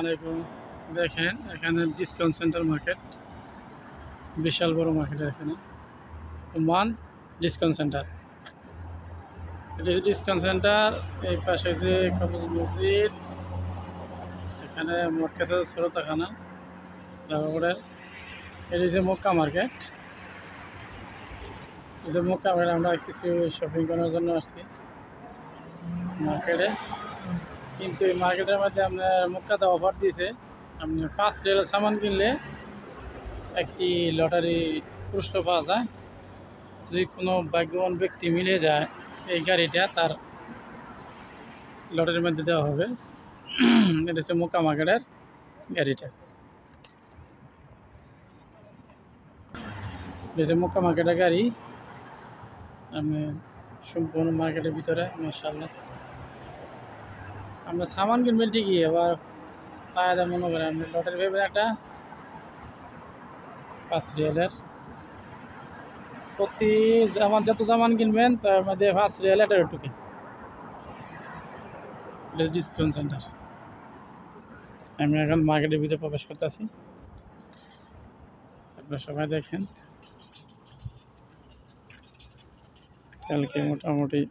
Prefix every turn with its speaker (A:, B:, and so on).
A: আলাইকুম। দেখেন এখানে ডিসকাউন্ট সেন্টার মার্কেট, বিশাল বড় মার্কেট। এখানে ওমান ডিসকাউন্ট সেন্টার, এটা ডিসকাউন্ট সেন্টার। এই পাশে যে কাপুজ মসজিদ, এখানে মরকাজের শ্রোতাখানা, তারপরে এটা যে মক্কা মার্কেট। এই যে মক্কা মার্কেট, আমরা কিছু শপিং করার জন্য আসছি মার্কেটে। কিন্তু এই মার্কেটের মধ্যে আপনার মক্কাতে অফার দিয়েছে, আপনি 5 রিয়ালের সামান কিনলে একটি লটারি পুরস্কার পাওয়া যায়। যে কোনো ভাগ্যবান ব্যক্তি মিলে যায় এই গাড়িটা তার লটারির মধ্যে দেওয়া হবে। এটা হচ্ছে মক্কা মার্কেটের গাড়িটা। এটা হচ্ছে মক্কা মার্কেটের গাড়ি। আমি সম্পূর্ণ মার্কেটের ভিতরে মাশাআল্লাহ আমরা সামান কিনবেন ঠিকই, আবার ফায়দা মনে করেন আপনি লটারি ভেবে একটা 5 রিয়ালের প্রতি আমার যত সামান কিনবেন তার মধ্যে 5 রিয়াল এটা টোকেন। এটা ডিসকাউন্ট সেন্টার। আমি এখন মার্কেটের ভিতরে প্রবেশ করতেছি, আপনারা সবাই দেখেন। কালকে মোটামুটি